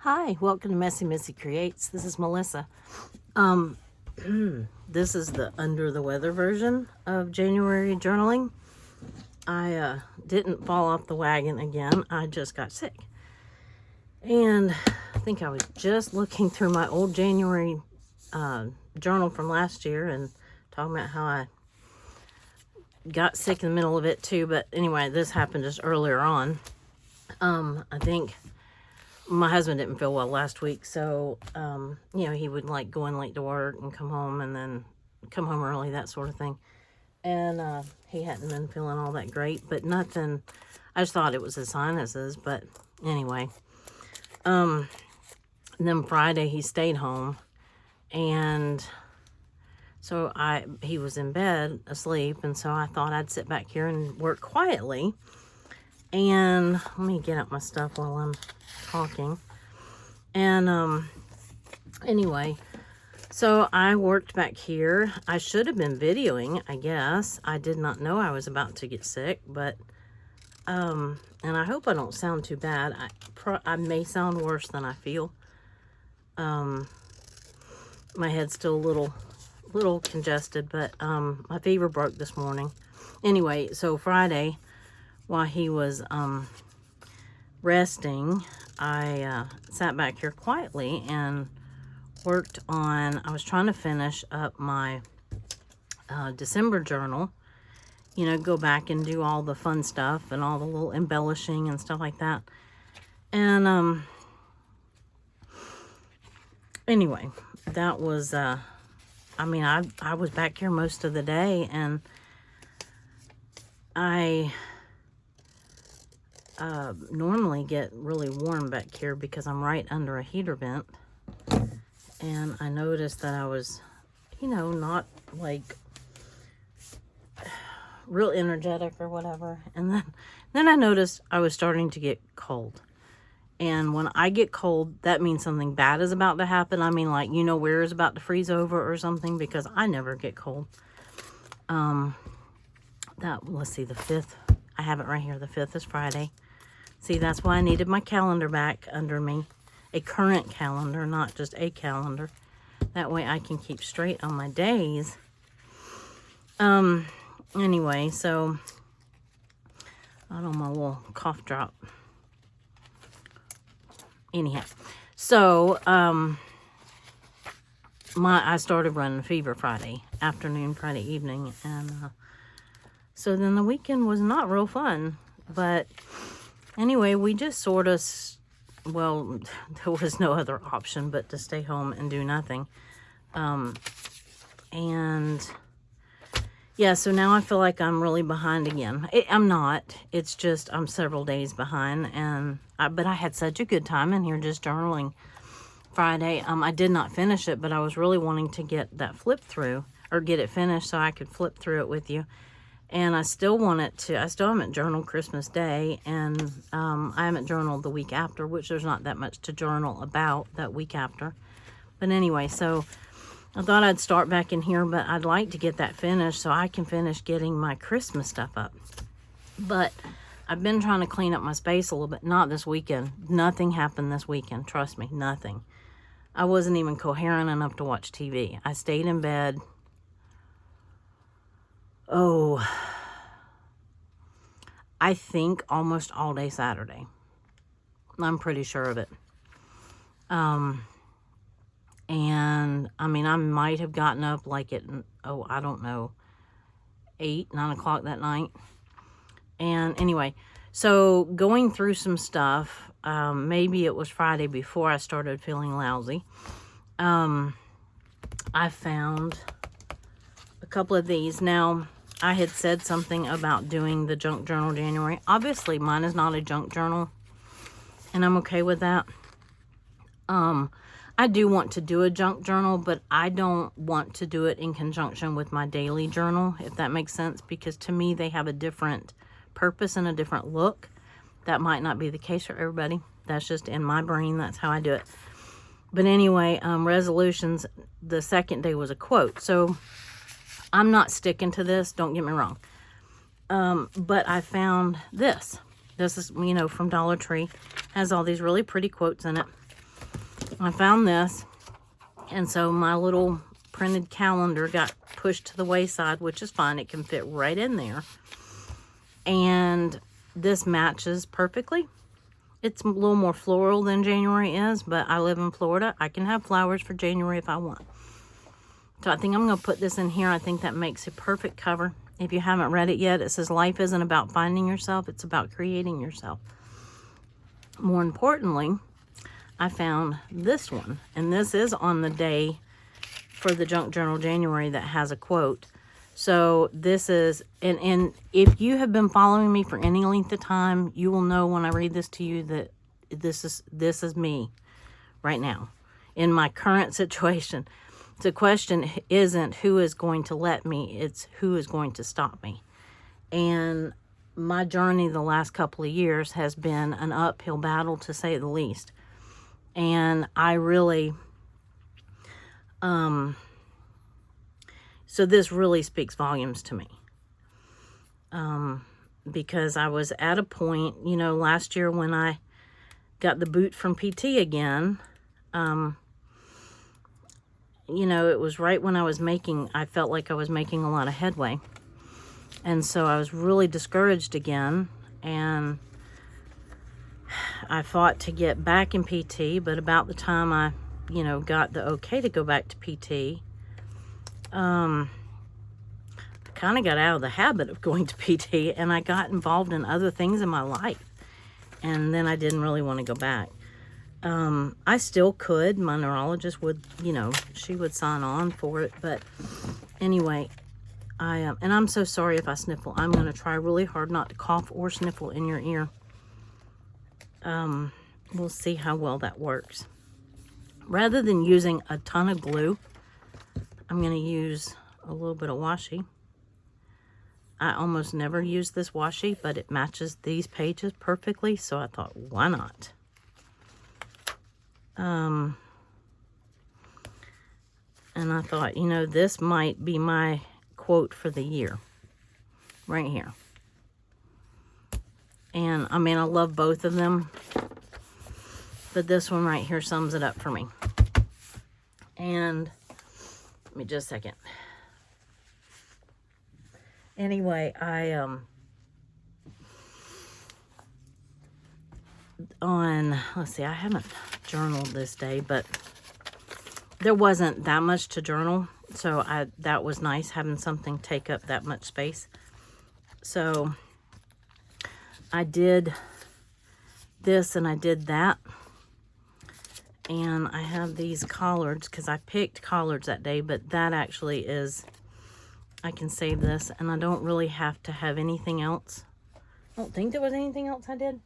Hi, welcome to Messy Missy Creates. This is Melissa. This is the under the weather version of January journaling. I didn't fall off the wagon again. I just got sick. And I think I was just looking through my old January journal from last year and talking about how I got sick in the middle of it too. But anyway, this happened just earlier on. I think my husband didn't feel well last week, so he would like go in late to work and come home and then come home early, that sort of thing. And he hadn't been feeling all that great, but nothing. I just thought it was his sinuses, but anyway. And then Friday he stayed home, and so he was in bed asleep, and so I thought I'd sit back here and work quietly. And let me get out my stuff while I'm talking. And anyway, so I worked back here. I should have been videoing, I guess. I did not know I was about to get sick, but and I hope I don't sound too bad. I may sound worse than I feel. My head's still a little congested, but my fever broke this morning. Anyway, so Friday, while he was resting, I sat back here quietly and worked on, I was trying to finish up my December journal, go back and do all the fun stuff and all the little embellishing and stuff like that. And anyway, that was, I was back here most of the day, and I normally get really warm back here because I'm right under a heater vent. And I noticed that I was, not like real energetic or whatever. And then I noticed I was starting to get cold. And when I get cold, that means something bad is about to happen. I mean, like, where is about to freeze over or something, because I never get cold. Let's see, the 5th, I have it right here. The 5th is Friday. See, that's why I needed my calendar back under me. A current calendar, not just a calendar. That way I can keep straight on my days. Anyway, so I don't know, my little cough drop. Anyhow, so I started running fever Friday afternoon, Friday evening, and so then the weekend was not real fun. But anyway, we just sort of, well, there was no other option but to stay home and do nothing. And yeah, so now I feel like I'm really behind again. I'm not. It's just I'm several days behind, but I had such a good time in here just journaling Friday. I did not finish it, but I was really wanting to get that flip through, or get it finished so I could flip through it with you. And I still haven't journaled Christmas Day, and I haven't journaled the week after, which there's not that much to journal about that week after. But anyway, so I thought I'd start back in here, but I'd like to get that finished so I can finish getting my Christmas stuff up. But I've been trying to clean up my space a little bit. Not this weekend. Nothing happened this weekend. Trust me, nothing. I wasn't even coherent enough to watch TV. I stayed in bed. I think almost all day Saturday. I'm pretty sure of it. And I might have gotten up like at, I don't know, 8, 9 o'clock that night. And anyway, so going through some stuff, maybe it was Friday before I started feeling lousy. I found a couple of these. Now, I had said something about doing the junk journal January. Obviously, mine is not a junk journal, and I'm okay with that. I do want to do a junk journal, but I don't want to do it in conjunction with my daily journal, if that makes sense, because to me, they have a different purpose and a different look. That might not be the case for everybody. That's just in my brain. That's how I do it. But anyway, resolutions, the second day was a quote. So I'm not sticking to this, don't get me wrong. But I found this. This is, from Dollar Tree. Has all these really pretty quotes in it. I found this, and so my little printed calendar got pushed to the wayside, which is fine. It can fit right in there. And this matches perfectly. It's a little more floral than January is, but I live in Florida. I can have flowers for January if I want. So I think I'm going to put this in here. I think that makes a perfect cover. If you haven't read it yet, it says life isn't about finding yourself. It's about creating yourself. More importantly, I found this one. And this is on the day for the Junk Journal January that has a quote. So this is, and if you have been following me for any length of time, you will know when I read this to you that this is me right now in my current situation. The question isn't who is going to let me, it's who is going to stop me. And my journey the last couple of years has been an uphill battle, to say the least. And I really, so this really speaks volumes to me. Because I was at a point, you know, last year when I got the boot from PT again, you know, it was right when I felt like I was making a lot of headway. And so I was really discouraged again, and I fought to get back in PT, but about the time I, you know, got the okay to go back to PT, I kind of got out of the habit of going to PT, and I got involved in other things in my life. And then I didn't really want to go back. I still could. My neurologist would, you know, she would sign on for it. But anyway, and I'm so sorry if I sniffle. I'm going to try really hard not to cough or sniffle in your ear. We'll see how well that works. Rather than using a ton of glue, I'm going to use a little bit of washi. I almost never use this washi, but it matches these pages perfectly, so I thought, why not? And I thought, you know, this might be my quote for the year, right here. And I mean, I love both of them, but this one right here sums it up for me. And let me just a second. Anyway, let's see, I haven't journaled this day, but there wasn't that much to journal, so that was nice having something take up that much space. So I did this and I did that, and I have these collards because I picked collards that day, but that actually is, I can save this, and I don't really have to have anything else. I don't think there was anything else I did.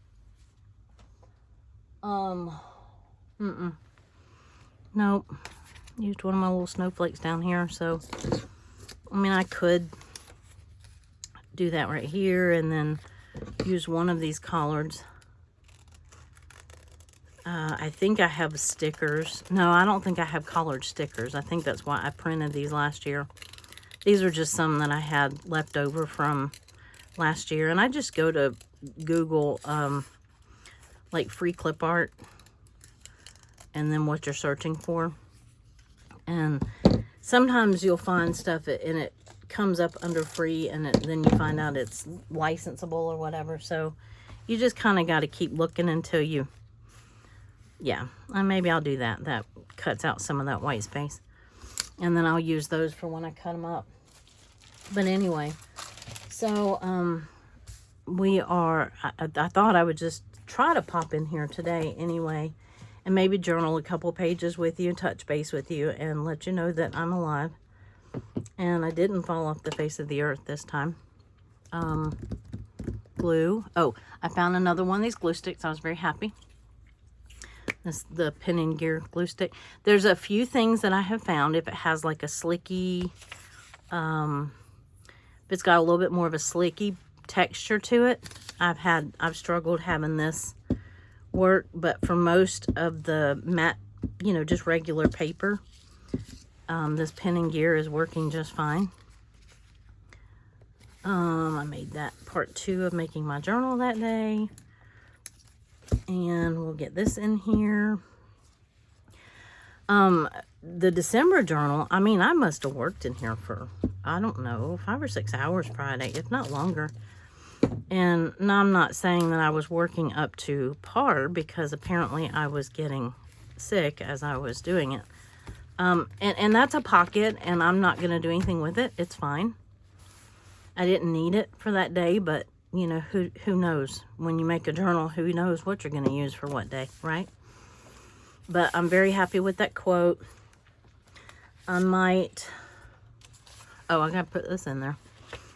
Nope. Used one of my little snowflakes down here, so I mean, I could do that right here and then use one of these collards. I think I have stickers. No, I don't think I have collared stickers. I think that's why I printed these last year. These are just some that I had left over from last year, and I just go to Google like free clip art and then what you're searching for, and sometimes you'll find stuff and it comes up under free, and then you find out it's licensable or whatever. So you just kind of got to keep looking until you, yeah, and maybe I'll do that. That cuts out some of that white space, and then I'll use those for when I cut them up. But anyway, so I thought I would just try to pop in here today anyway, and maybe journal a couple pages with you, touch base with you, and let you know that I'm alive. And I didn't fall off the face of the earth this time. Glue. Oh, I found another one of these glue sticks. I was very happy. This the Pen and Gear glue stick. There's a few things that I have found, if it has like a slicky, if it's got a little bit more of a slicky texture to it, I've struggled having this work. But for most of the matte, you know, just regular paper, this Pen and Gear is working just fine. I made that part 2 of making my journal that day, and we'll get this in here. The December journal, I mean, I must have worked in here for, I don't know, 5 or 6 hours Friday, if not longer. And now I'm not saying that I was working up to par, because apparently I was getting sick as I was doing it. And that's a pocket, and I'm not going to do anything with it. It's fine. I didn't need it for that day, but, you know, who knows? When you make a journal, who knows what you're going to use for what day, right? But I'm very happy with that quote. I might... Oh, I got to put this in there.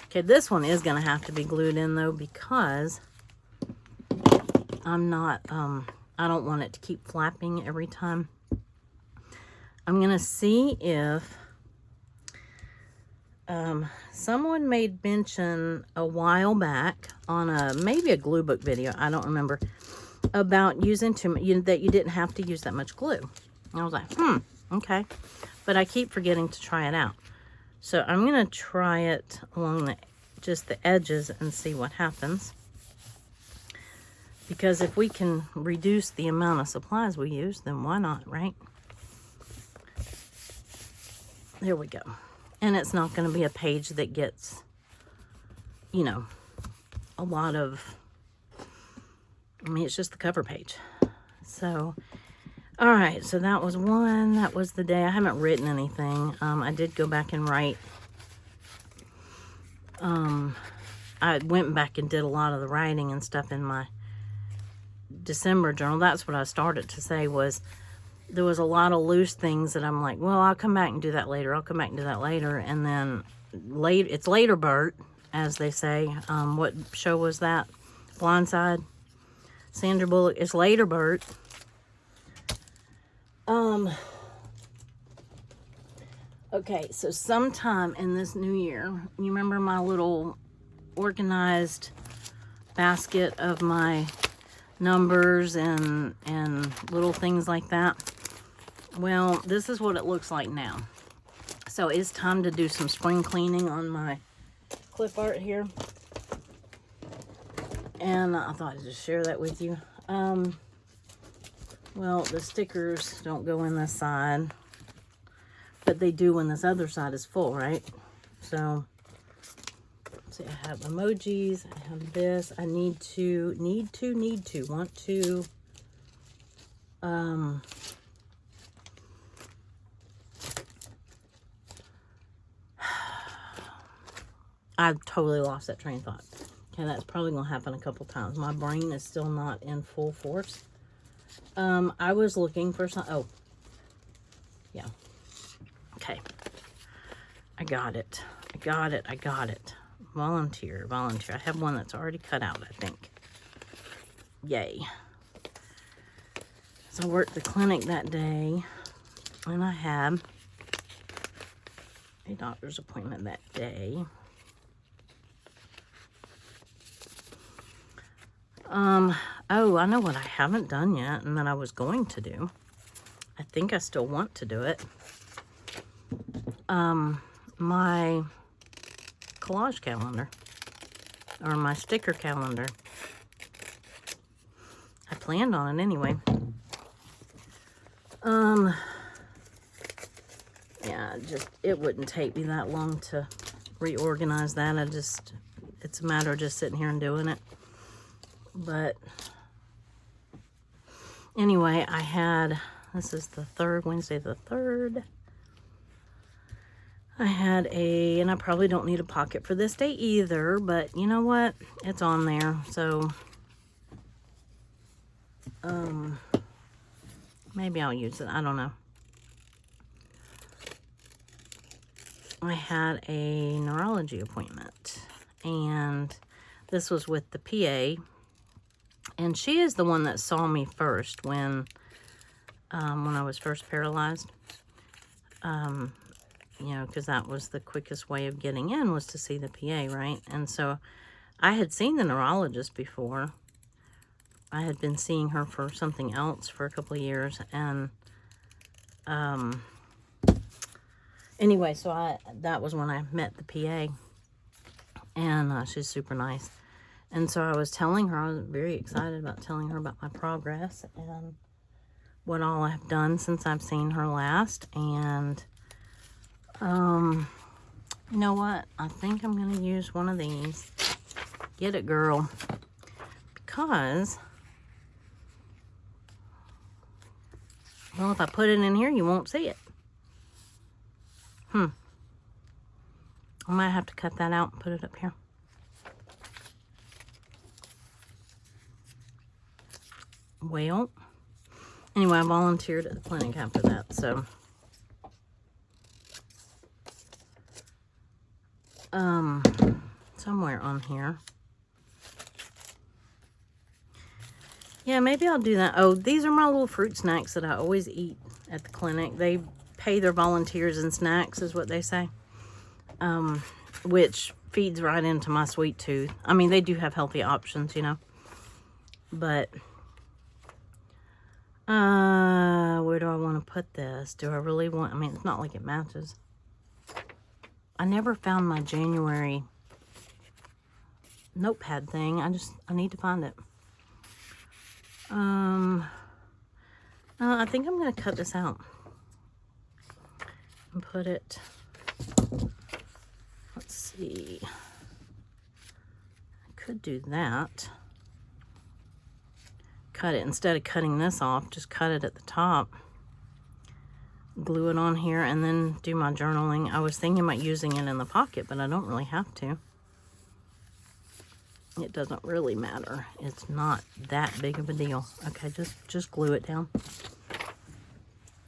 Okay, this one is going to have to be glued in, though, because I'm not... I don't want it to keep flapping every time. I'm going to see if... someone made mention a while back on maybe a glue book video, I don't remember, about using that you didn't have to use that much glue. And I was like, okay. But I keep forgetting to try it out. So I'm going to try it along just the edges and see what happens. Because if we can reduce the amount of supplies we use, then why not, right? There we go. And it's not going to be a page that gets, you know, a lot of, I mean, it's just the cover page. So, all right, so that was one. That was the day. I haven't written anything. I did go back and write. I went back and did a lot of the writing and stuff in my December journal. That's what I started to say, was there was a lot of loose things that I'm like, well, I'll come back and do that later. I'll come back and do that later. And then it's later, Bert, as they say. What show was that? Blindside. Sandra Bullock. It's later, Bert. Okay, so sometime in this new year, you remember my little organized basket of my numbers and little things like that? Well, this is what it looks like now. So it's time to do some spring cleaning on my clip art here. And I thought I'd just share that with you. Well, the stickers don't go in this side, but they do when this other side is full, right? So, let's see, I have emojis, I have this. I want to, I've totally lost that train of thought. Okay, that's probably going to happen a couple times. My brain is still not in full force. I was looking for some... Oh. Yeah. Okay. I got it. Volunteer. I have one that's already cut out, I think. Yay. So I worked the clinic that day. And I had a doctor's appointment that day. Oh, I know what I haven't done yet and that I was going to do. I think I still want to do it. My collage calendar, or my sticker calendar. I planned on it anyway. Yeah, it wouldn't take me that long to reorganize that. It's a matter of just sitting here and doing it. But anyway, this is the 3rd, Wednesday the 3rd. I had and I probably don't need a pocket for this day either, but you know what? It's on there, so maybe I'll use it. I don't know. I had a neurology appointment, and this was with the PA. And she is the one that saw me first when I was first paralyzed. You know, because that was the quickest way of getting in, was to see the PA, right? And so I had seen the neurologist before. I had been seeing her for something else for a couple of years. And anyway, so that was when I met the PA. And she's super nice. And so I was telling her, I was very excited about telling her about my progress. And what all I've done since I've seen her last. And you know what? I think I'm going to use one of these. Get it, girl. Because, well, if I put it in here, you won't see it. I might have to cut that out and put it up here. Well, anyway, I volunteered at the clinic after that, so. Somewhere on here. Yeah, maybe I'll do that. Oh, these are my little fruit snacks that I always eat at the clinic. They pay their volunteers in snacks, is what they say. Which feeds right into my sweet tooth. I mean, they do have healthy options, you know. But, where do I want to put this? Do I really want, I mean, it's not like it matches. I never found my January notepad thing. I need to find it. I think I'm going to cut this out and put it, let's see, I could do that. Cut it, instead of cutting this off, just cut it at the top, glue it on here, and then do my journaling. I was thinking about using it in the pocket, but I don't really have to. It doesn't really matter. It's not that big of a deal. Okay, just glue it down.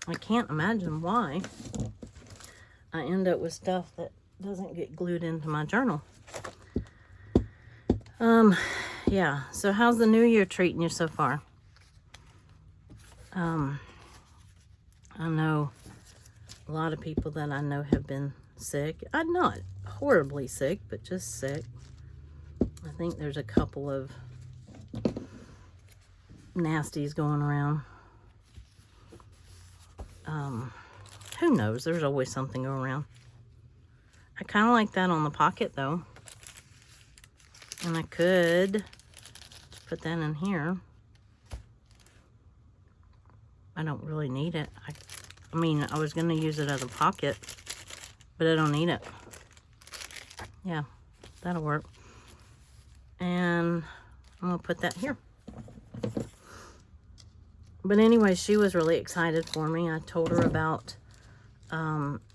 I can't imagine why I end up with stuff that doesn't get glued into my journal. Yeah, so how's the new year treating you so far? I know a lot of people that I know have been sick. I'm not horribly sick, but just sick. I think there's a couple of nasties going around. Who knows? There's always something going around. I kind of like that on the pocket, though. And I could put that in here. I don't really need it. I mean, I was going to use it as a pocket, but I don't need it. Yeah, that'll work. And I'm going to put that here. But anyway, she was really excited for me. I told her about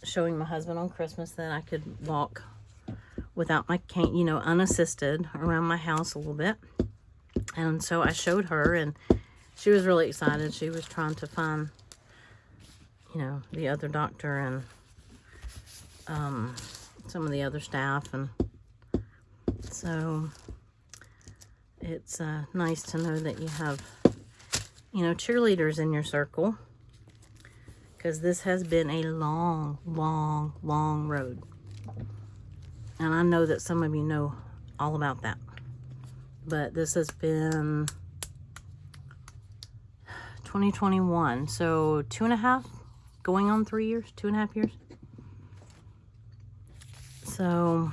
showing my husband on Christmas that I could walk without my cane, you know, unassisted around my house a little bit. And so I showed her, and she was really excited. She was trying to find, you know, the other doctor and some of the other staff. And so it's nice to know that you have, you know, cheerleaders in your circle, because this has been a long, long, long road. And I know that some of you know all about that. But this has been 2021, so 2.5, going on 3 years, 2.5 years. So,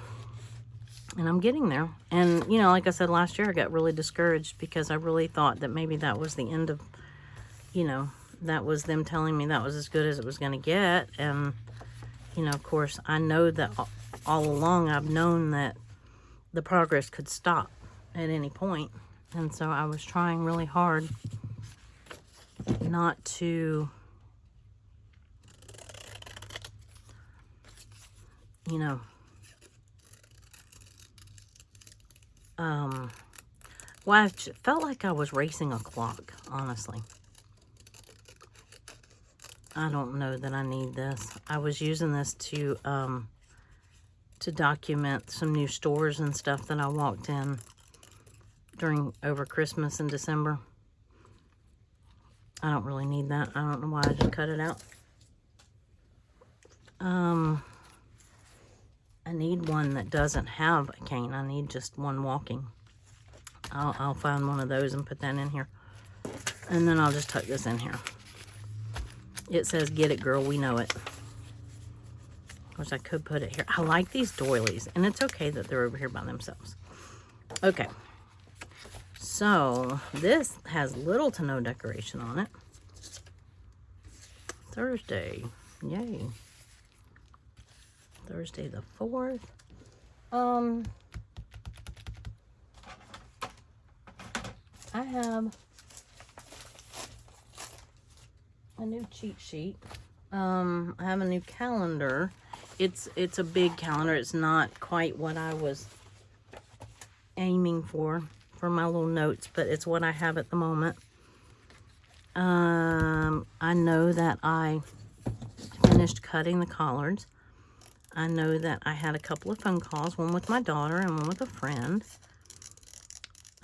and I'm getting there. And, you know, like I said, last year I got really discouraged because I really thought that maybe that was the end of, you know, that was them telling me that was as good as it was going to get. And, you know, of course, I know that all along I've known that the progress could stop at any point. And so I was trying really hard not to, you know, well, I felt like I was racing a clock, honestly. I don't know that I need this. I was using this to document some new stores and stuff that I walked in over Christmas and December. I don't really need that. I don't know why I just cut it out. I need one that doesn't have a cane. I need just one walking. I'll find one of those and put that in here. And then I'll just tuck this in here. It says, "Get it, girl, we know it." Which I could put it here. I like these doilies, and it's okay that they're over here by themselves. Okay. So, this has little to no decoration on it. Thursday. Yay. Thursday the 4th. I have a new cheat sheet. I have a new calendar. It's a big calendar. It's not quite what I was aiming for my little notes, but it's what I have at the moment. I know that I finished cutting the collards. I know that I had a couple of phone calls, one with my daughter and one with a friend.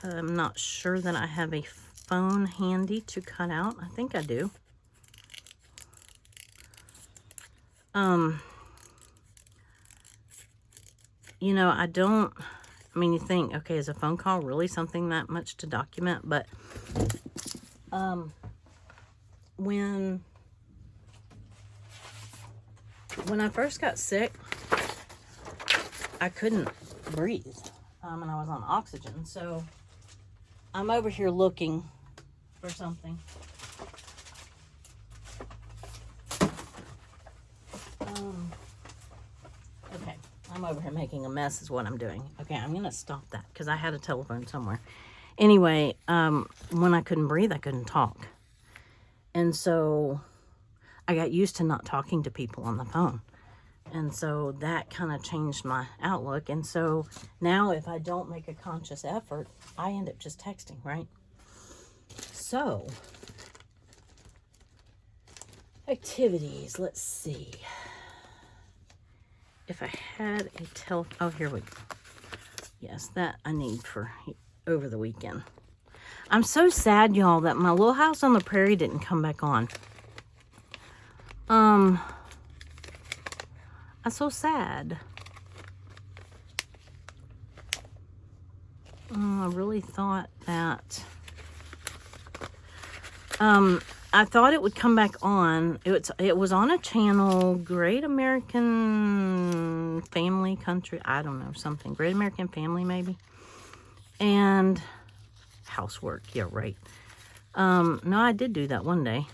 I'm not sure that I have a phone handy to cut out. I think I do. You know, I mean, you think, okay, is a phone call really something that much to document? But, when I first got sick, I couldn't breathe, and I was on oxygen. So I'm over here looking for something. Okay, I'm over here making a mess is what I'm doing. Okay, I'm gonna stop that because I had a telephone somewhere. Anyway, when I couldn't breathe, I couldn't talk. And so I got used to not talking to people on the phone. And so that kind of changed my outlook. And so now if I don't make a conscious effort, I end up just texting, right? So, activities, let's see. If I had a oh, here we go. Yes, that I need for over the weekend. I'm so sad, y'all, that my Little House on the Prairie didn't come back on. I'm so sad. I really thought that. I thought it would come back on. It was on a channel, Great American Family Country. I don't know, something. Great American Family, maybe. And housework. Yeah, right. No, I did do that one day.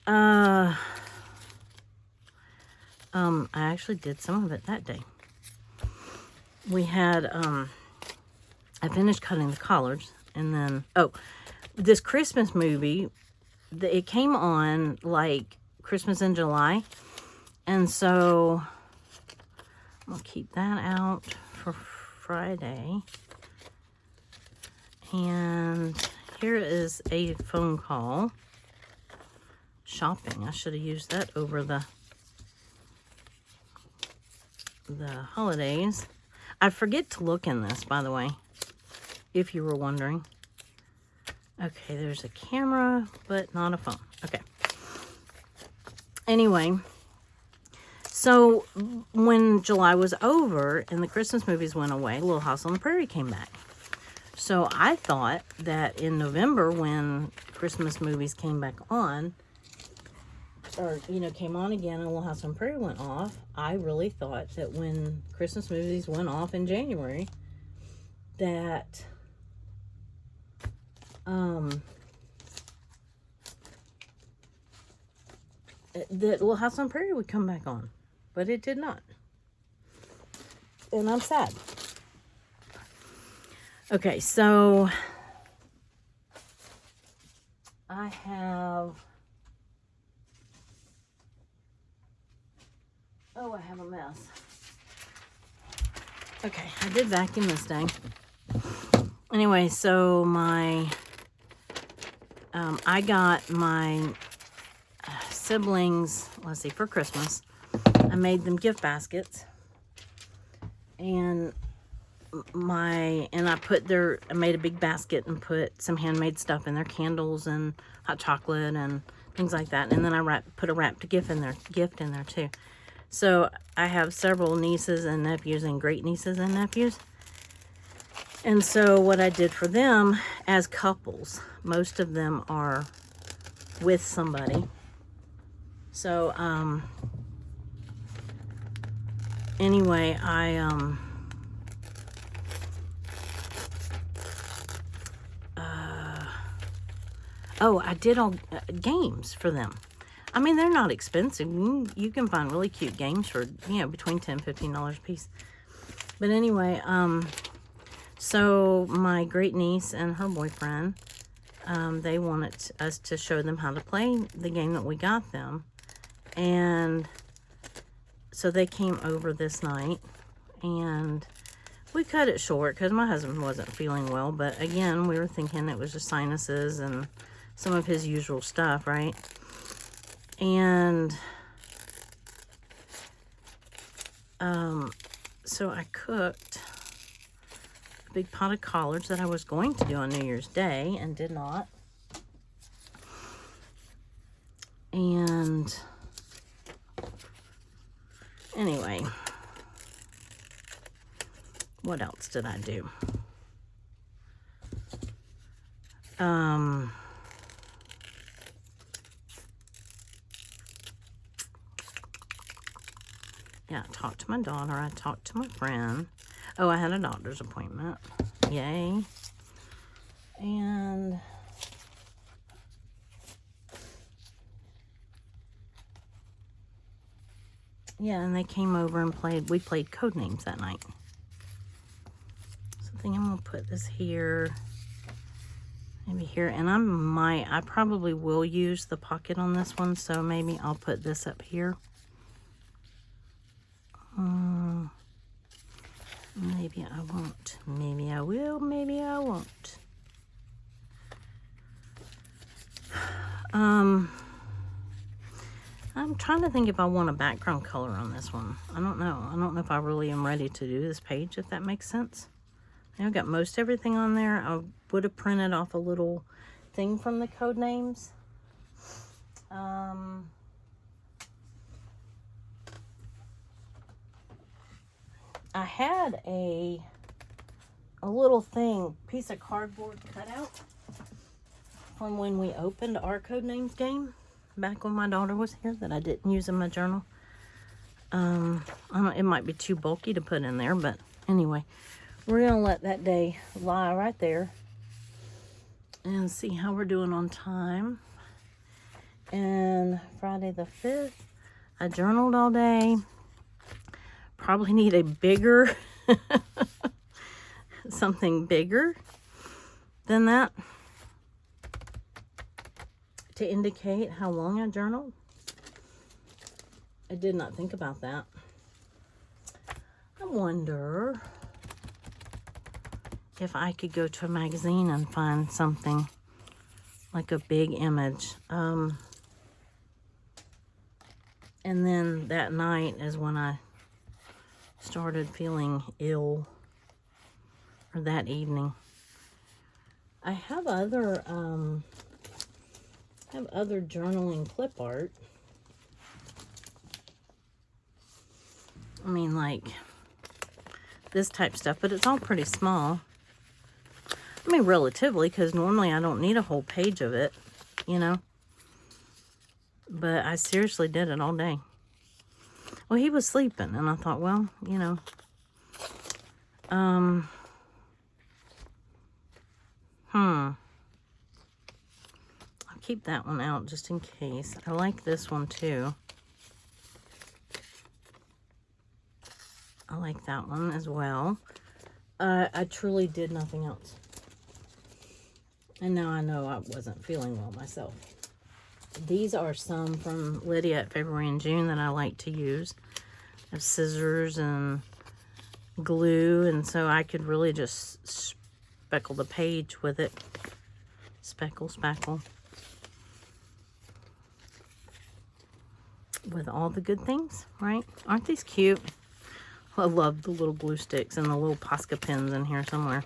I actually did some of it that day. We had, I finished cutting the collards, and then, this Christmas movie, it came on, like, Christmas in July, and so, I'm gonna keep that out for Friday, and here is a phone call. Shopping. I should have used that over the holidays. I forget to look in this, by the way, if you were wondering. Okay, there's a camera, but not a phone. Okay. Anyway, so when July was over and the Christmas movies went away, Little House on the Prairie came back. So I thought that in November, when Christmas movies came back on, or, you know, came on again and Little House on the Prairie went off, I really thought that when Christmas movies went off in January, that that Little House on the Prairie would come back on, but it did not, and I'm sad. Okay, so I have a mess. Okay, I did vacuum this day. Anyway, so I got my siblings, let's see, for Christmas, I made them gift baskets, and I made a big basket and put some handmade stuff in there, candles and hot chocolate and things like that, and then I put a wrapped gift in there too. So I have several nieces and nephews and great nieces and nephews. And so what I did for them as couples, most of them are with somebody. So, anyway, I Oh, I did all games for them. I mean, they're not expensive. You can find really cute games for, you know, between $10 and $15 a piece. But anyway, so my great niece and her boyfriend, they wanted us to show them how to play the game that we got them. And so they came over this night, and we cut it short because my husband wasn't feeling well. But again, we were thinking it was just sinuses and some of his usual stuff, right? And so I cooked a big pot of collards that I was going to do on New Year's Day and did not. And anyway, what else did I do? Yeah, I talked to my daughter. I talked to my friend. Oh, I had a doctor's appointment. Yay. And yeah, and they came over and we played Codenames that night. So I think I'm going to put this here, maybe here. And I probably will use the pocket on this one, so maybe I'll put this up here. Maybe I won't. Maybe I will. Maybe I won't. I'm trying to think if I want a background color on this one. I don't know. I don't know if I really am ready to do this page, if that makes sense. I've got most everything on there. I would have printed off a little thing from the Codenames. I had a little piece of cardboard cutout from when we opened our Codenames game back when my daughter was here that I didn't use in my journal. It might be too bulky to put in there, but anyway, we're gonna let that day lie right there and see how we're doing on time. And Friday the 5th, I journaled all day. Probably need a bigger, something bigger than that to indicate how long I journaled. I did not think about that. I wonder if I could go to a magazine and find something like a big image. And then that night is when I started feeling ill, or that evening. I have other journaling clip art. I mean, like this type stuff, but it's all pretty small. I mean, relatively, because normally I don't need a whole page of it, you know. But I seriously did it all day. Well, he was sleeping, and I thought, well, you know, I'll keep that one out just in case. I like this one too. I like that one as well. I truly did nothing else. And now I know I wasn't feeling well myself. These are some from Lydia at February and June that I like to use. I have scissors and glue, and so I could really just speckle the page with it. Speckle, spackle. With all the good things, right? Aren't these cute? I love the little glue sticks and the little Posca pins in here somewhere.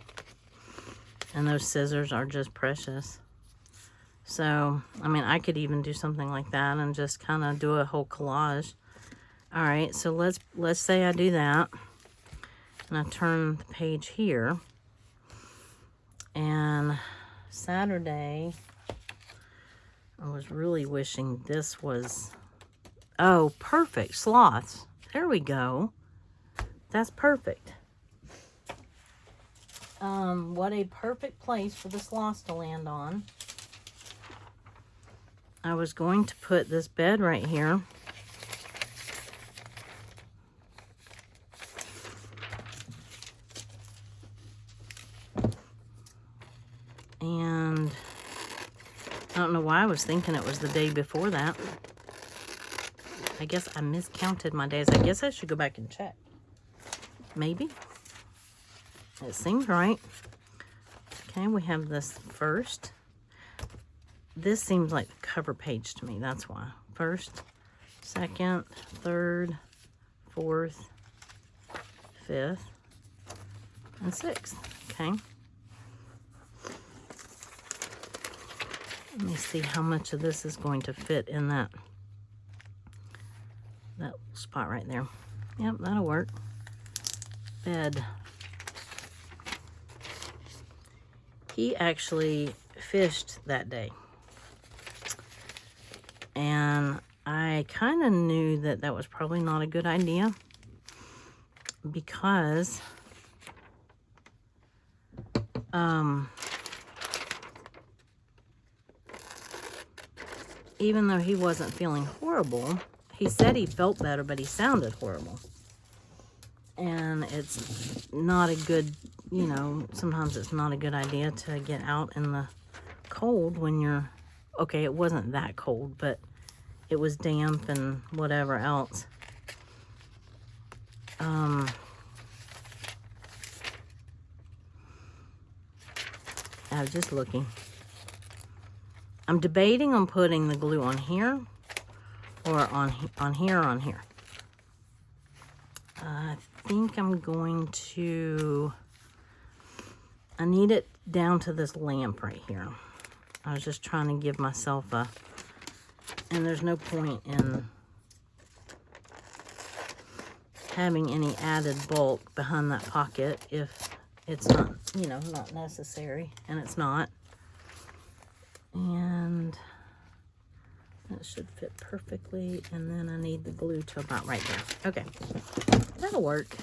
And those scissors are just precious. So, I mean, I could even do something like that and just kind of do a whole collage. All right, so let's say I do that. And I turn the page here. And Saturday, I was really wishing this was... Oh, perfect. Sloths. There we go. That's perfect. What a perfect place for the sloths to land on. I was going to put this bed right here. And I don't know why I was thinking it was the day before that. I guess I miscounted my days. I guess I should go back and check. Maybe. It seems right. Okay, we have this first. This seems like the cover page to me. That's why. First, second, third, fourth, fifth, and sixth. Okay. Let me see how much of this is going to fit in that spot right there. Yep, that'll work. Bed. He actually fished that day. And I kind of knew that that was probably not a good idea, because even though he wasn't feeling horrible, he said he felt better, but he sounded horrible. And it's not a good, you know, sometimes it's not a good idea to get out in the cold when you're, okay, it wasn't that cold, but it was damp and whatever else. I was just looking. I'm debating on putting the glue on here or on here or on here. I think I'm going to, I need it down to this lamp right here. I was just trying to give myself a, and there's no point in having any added bulk behind that pocket if it's not, you know, not necessary, and it's not. And that should fit perfectly, and then I need the glue to about right there. Okay, that'll work.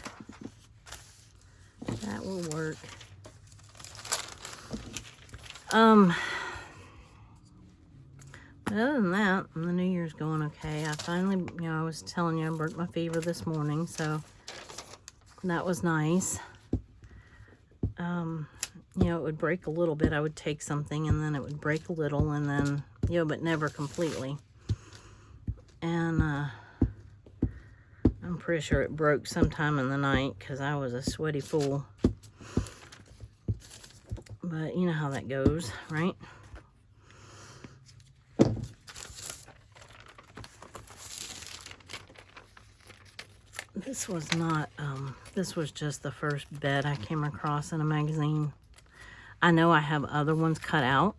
That will work. But other than that, the New Year's going okay. I finally, you know, I was telling you I broke my fever this morning, so that was nice. You know, it would break a little bit. I would take something and then it would break a little, and then, you know, but never completely. And I'm pretty sure it broke sometime in the night because I was a sweaty fool. But you know how that goes, right? This was not, this was just the first bed I came across in a magazine. I know I have other ones cut out.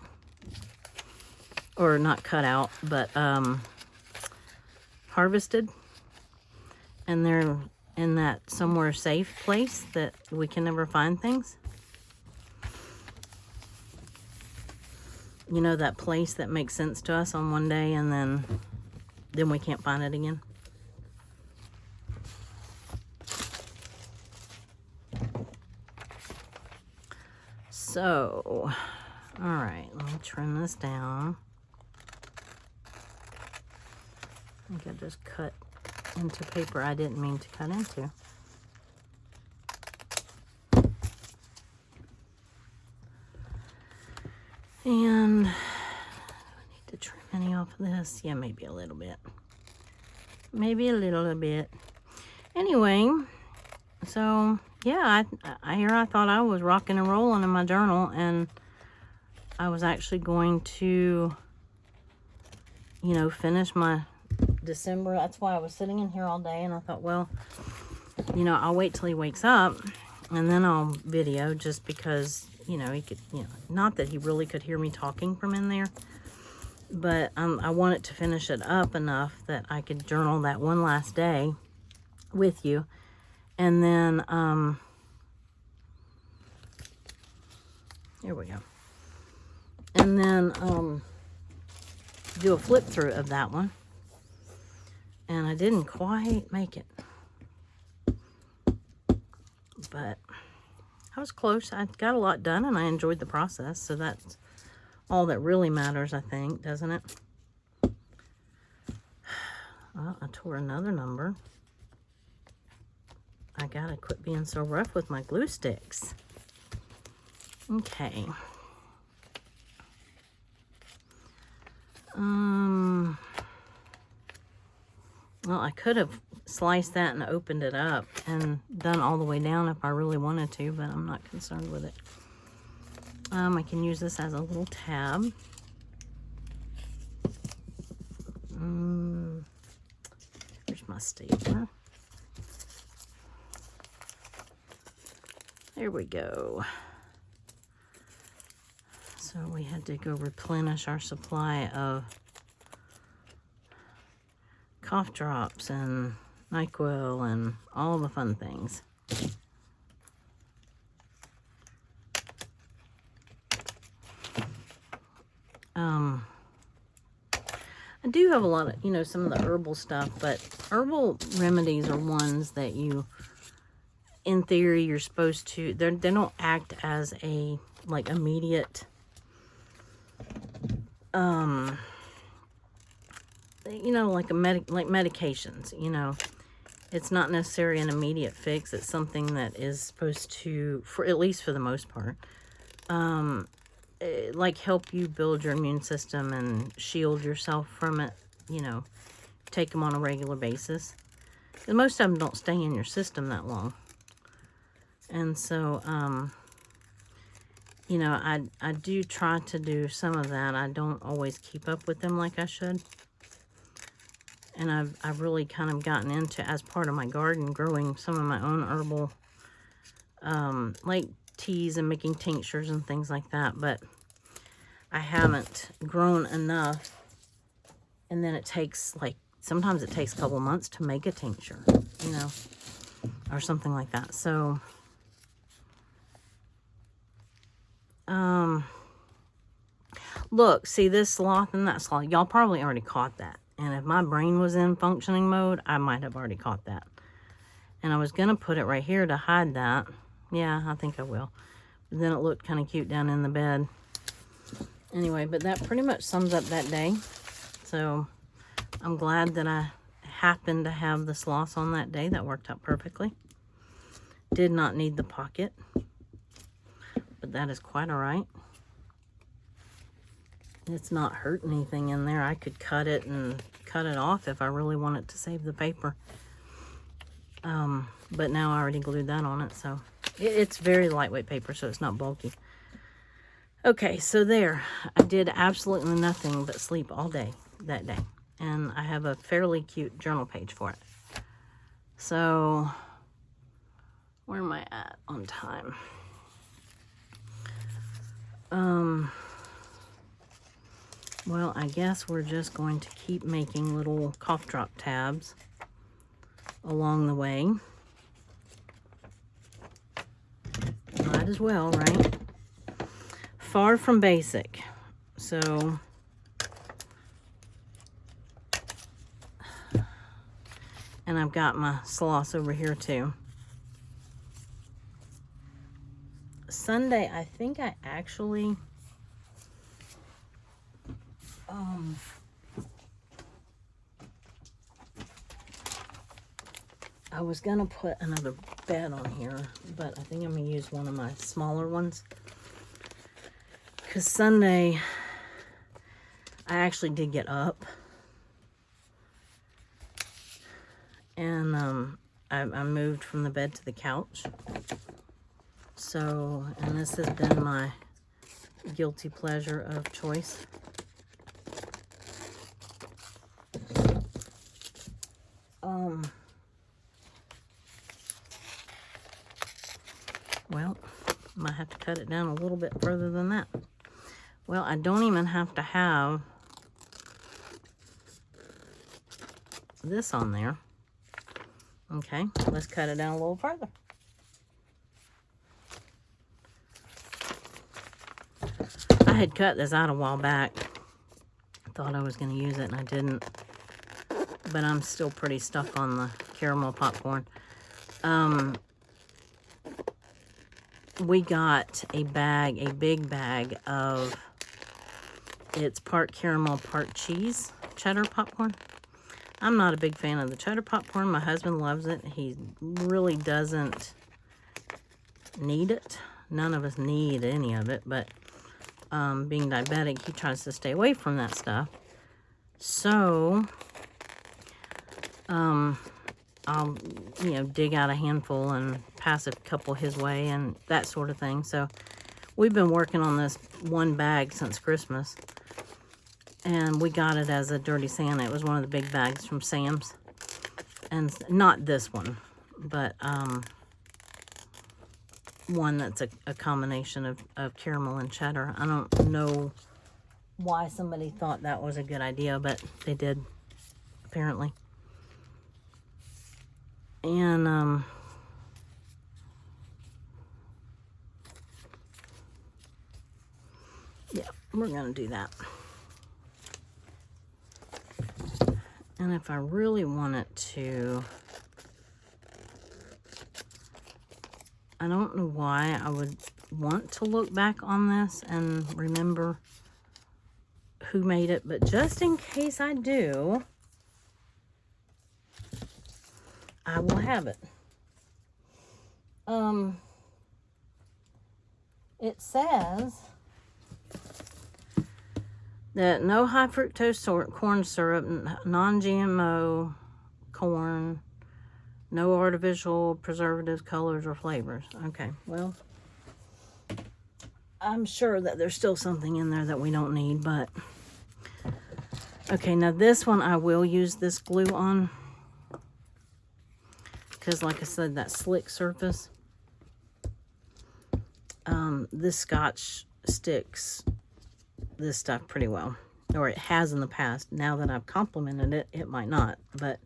Or not cut out, but harvested. And they're in that somewhere safe place that we can never find things. You know, that place that makes sense to us on one day and then we can't find it again. So, all right, let me trim this down. I think I just cut into paper I didn't mean to cut into. And I need to trim any off of this. Yeah, maybe a little bit. Maybe a little bit. Anyway, so yeah, I thought I was rocking and rolling in my journal, and I was actually going to, you know, finish my December. That's why I was sitting in here all day, and I thought, well, you know, I'll wait till he wakes up and then I'll video, just because, you know, he could, you know, not that he really could hear me talking from in there, but I wanted to finish it up enough that I could journal that one last day with you. And then, here we go. And then, do a flip through of that one. And I didn't quite make it. But I was close. I got a lot done and I enjoyed the process. So that's all that really matters, I think, doesn't it? Well, I tore another number. I gotta quit being so rough with my glue sticks. Okay. Well, I could have sliced that and opened it up and done all the way down if I really wanted to, but I'm not concerned with it. I can use this as a little tab. Here's my stapler. There we go. So we had to go replenish our supply of cough drops and NyQuil and all the fun things. I do have a lot of, you know, some of the herbal stuff, but herbal remedies are ones that you, in theory, you're supposed to, they don't act as a, like, immediate, you know, like like medications, you know. It's not necessarily an immediate fix. It's something that is supposed to, for at least for the most part, like help you build your immune system and shield yourself from it, you know. Take them on a regular basis. And most of them don't stay in your system that long. And so, you know, I do try to do some of that. I don't always keep up with them like I should. And I've really kind of gotten into, as part of my garden, growing some of my own herbal, like teas and making tinctures and things like that. But I haven't grown enough. And then it takes, like, sometimes it takes a couple months to make a tincture, you know, or something like that. So, look, see this sloth and that sloth? Y'all probably already caught that. And if my brain was in functioning mode, I might have already caught that. And I was going to put it right here to hide that. Yeah, I think I will. But then it looked kind of cute down in the bed. Anyway, but that pretty much sums up that day. So I'm glad that I happened to have the sloths on that day. That worked out perfectly. Did not need the pocket. But that is quite all right. It's not hurt anything in there. I could cut it and cut it off if I really wanted to save the paper. But now I already glued that on it, so it's very lightweight paper, so it's not bulky. Okay, so there. I did absolutely nothing but sleep all day that day. And I have a fairly cute journal page for it. So, where am I at on time? Well, I guess we're just going to keep making little cough drop tabs along the way. Might as well, right? Far from basic. So, and I've got my sloths over here too. Sunday, I think I actually... I was gonna put another bed on here, but I think I'm gonna use one of my smaller ones. Because Sunday, I actually did get up. And I moved from the bed to the couch. So, and this has been my guilty pleasure of choice. Well, might have to cut it down a little bit further than that. Well, I don't even have to have this on there. Okay, let's cut it down a little further. I had cut this out a while back. I thought I was going to use it and I didn't. But I'm still pretty stuck on the caramel popcorn. We got a bag, a big bag of, it's part caramel, part cheese, cheddar popcorn. I'm not a big fan of the cheddar popcorn. My husband loves it. He really doesn't need it. None of us need any of it, but being diabetic, he tries to stay away from that stuff. So, I'll, you know, dig out a handful and pass a couple his way and that sort of thing. So, we've been working on this one bag since Christmas. And we got it as a Dirty Santa. It was one of the big bags from Sam's. And not this one, but one that's a combination of caramel and cheddar. I don't know why somebody thought that was a good idea, but they did, apparently. And yeah, we're gonna do that. And if I really wanted to, I don't know why I would want to look back on this and remember who made it, but just in case I do, I will have it. It says that no high fructose corn syrup, non-GMO corn, no artificial preservatives, colors, or flavors. Okay, well, I'm sure that there's still something in there that we don't need, but okay, now this one I will use this glue on because, like I said, that slick surface, this Scotch sticks this stuff pretty well, or it has in the past. Now that I've complimented it, it might not, but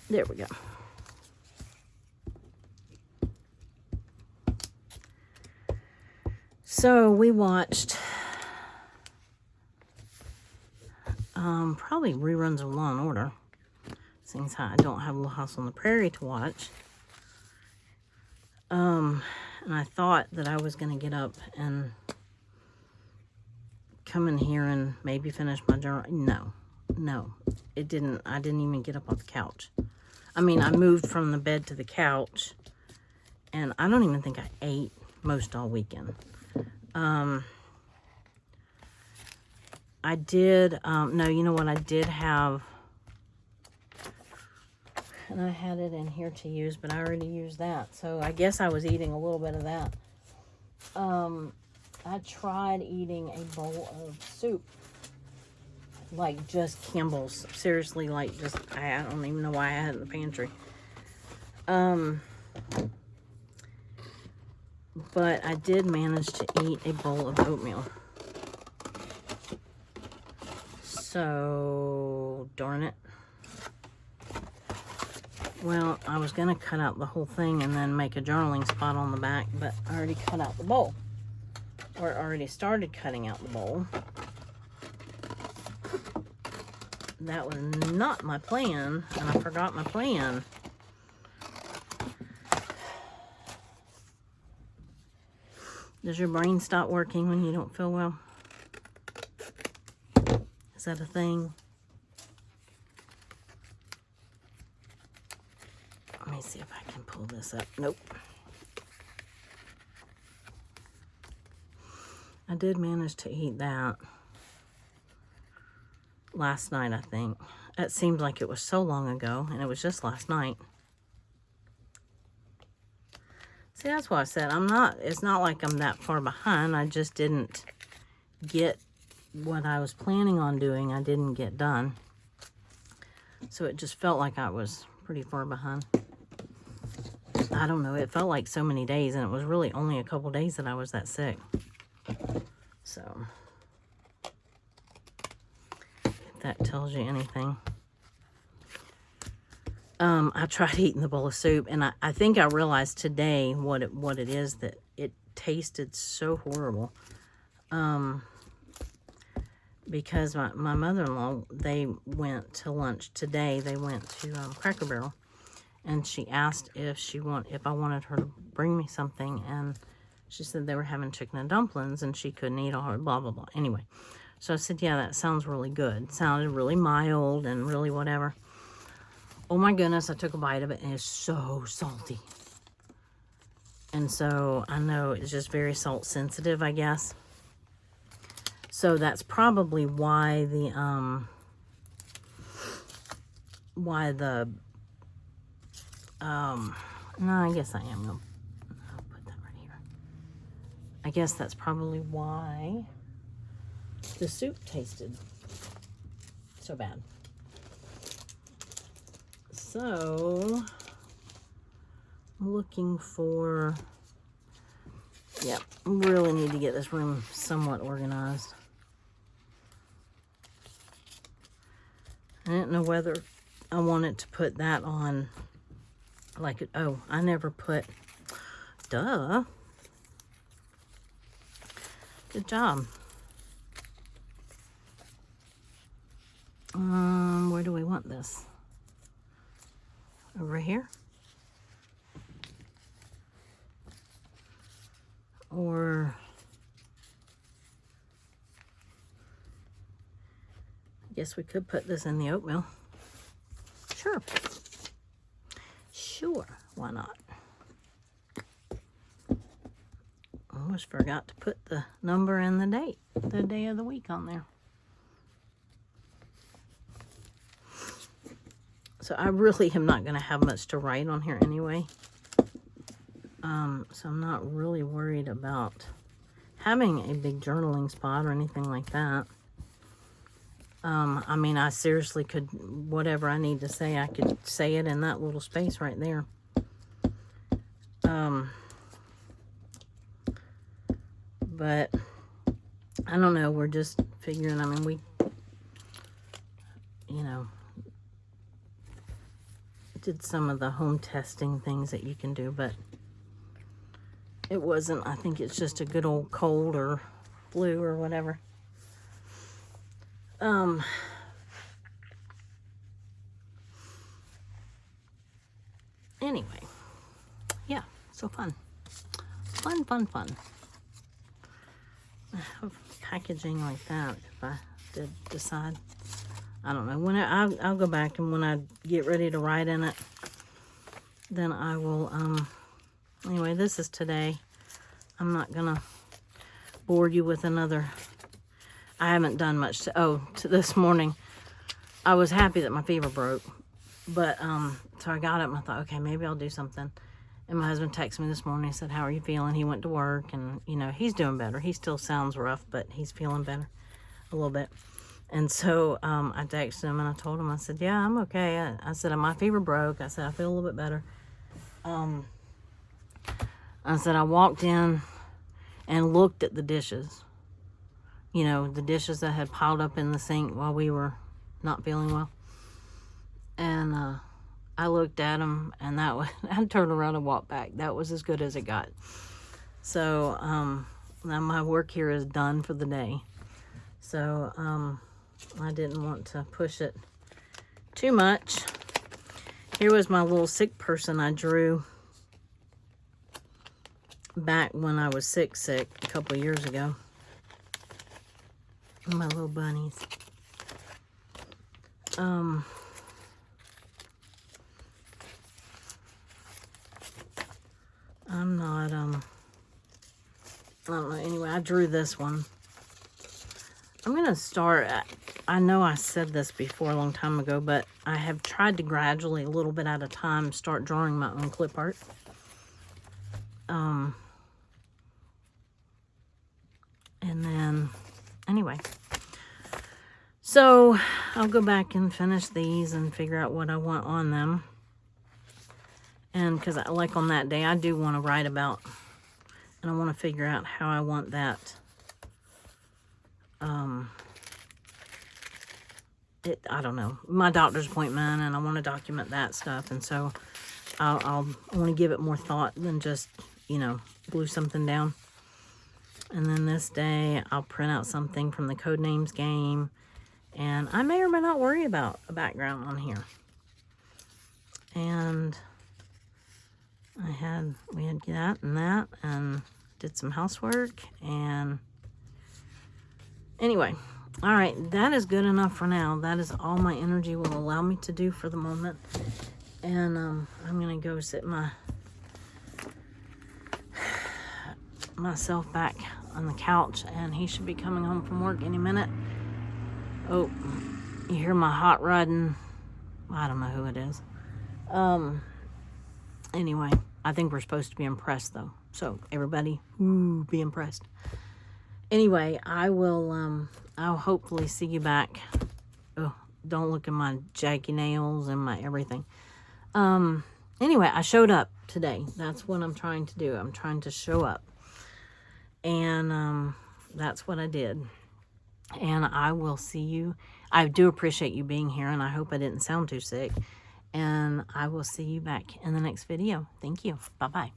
there we go. So we watched probably reruns of Law and Order, since I don't have Little House on the Prairie to watch. And I thought that I was going to get up and come in here and maybe finish my journal. No, it didn't. I didn't even get up off the couch. I mean, I moved from the bed to the couch, and I don't even think I ate most all weekend. I did, no, you know what, I did have, and I had it in here to use, but I already used that, so I guess I was eating a little bit of that. I tried eating a bowl of soup, like just Campbell's, seriously, like just, I don't even know why I had it in the pantry. But I did manage to eat a bowl of oatmeal. So, darn it. Well, I was going to cut out the whole thing and then make a journaling spot on the back, but I already cut out the bowl. Or already started cutting out the bowl. That was not my plan, and I forgot my plan. Does your brain stop working when you don't feel well? Is that a thing? Let me see if I can pull this up. Nope. I did manage to eat that last night, I think. It seems like it was so long ago, and it was just last night. See, that's why I said it's not like I'm that far behind. I just didn't get what I was planning on doing. I didn't get done. So it just felt like I was pretty far behind. I don't know. It felt like so many days, and it was really only a couple days that I was that sick. So, if that tells you anything. I tried eating the bowl of soup, and I think I realized today what it is, that it tasted so horrible. Because my mother-in-law, they went to lunch today. They went to Cracker Barrel, and she asked if I wanted her to bring me something, and She said they were having chicken and dumplings and she couldn't eat all her blah, blah, blah. Anyway, so I said, yeah, that sounds really good. It sounded really mild and really whatever. Oh my goodness, I took a bite of it and it's so salty. And so I know it's just very salt sensitive, I guess. So that's probably why the, no, I guess I am going to put that right here. I guess that's probably why the soup tasted so bad. So, I'm looking for, yeah, really need to get this room somewhat organized. I didn't know whether I wanted to put that on, like, oh, I never put, duh. Good job. Where do we want this? Over here? Or I guess we could put this in the oatmeal. Sure. Sure, why not? I almost forgot to put the number and the date, the day of the week on there. So I really am not going to have much to write on here anyway. So I'm not really worried about having a big journaling spot or anything like that. I mean, I seriously could, whatever I need to say, I could say it in that little space right there. But I don't know, we're just figuring, I mean, we, you know, did some of the home testing things that you can do, but it wasn't, I think it's just a good old cold or flu or whatever. Anyway, yeah, so fun. Fun. I have packaging like that if I did decide. I don't know. When I'll go back, and when I get ready to write in it, then I will, anyway, this is today. I'm not gonna bore you with another. I haven't done much to this morning. I was happy that my fever broke, but, so I got up and I thought, okay, maybe I'll do something. And my husband texted me this morning. He said, how are you feeling? He went to work and, you know, he's doing better. He still sounds rough, but he's feeling better a little bit. And so I texted him and I told him, I said, yeah, I'm okay. I said, my fever broke. I said, I feel a little bit better. I said, I walked in and looked at the dishes. You know, the dishes that had piled up in the sink while we were not feeling well. And I looked at them and that was, I turned around and walked back. That was as good as it got. So now my work here is done for the day. So I didn't want to push it too much. Here was my little sick person I drew back when I was sick a couple of years ago. My little bunnies. I'm not, I don't know, anyway, I drew this one. I'm going to start, I know I said this before a long time ago, but I have tried to gradually, a little bit at a time, start drawing my own clip art. And then, anyway. So, I'll go back and finish these and figure out what I want on them. And because, like on that day, I do want to write about, and I want to figure out how I want that. I don't know, my doctor's appointment, and I want to document that stuff. And so, I want to give it more thought than just, you know, glue something down. And then this day, I'll print out something from the Codenames game. And I may or may not worry about a background on here. And we had that and did some housework, and anyway, all right, that is good enough for now. That is all my energy will allow me to do for the moment. And I'm gonna go sit myself back on the couch, and he should be coming home from work any minute. Oh, you hear my hot rodding. I don't know who it is. Anyway, I think we're supposed to be impressed though. So everybody, be impressed. Anyway, I'll hopefully see you back. Oh, don't look at my jaggy nails and my everything. Anyway, I showed up today. That's what I'm trying to do. I'm trying to show up. And, that's what I did. And I will see you. I do appreciate you being here, and I hope I didn't sound too sick. And I will see you back in the next video. Thank you. Bye-bye.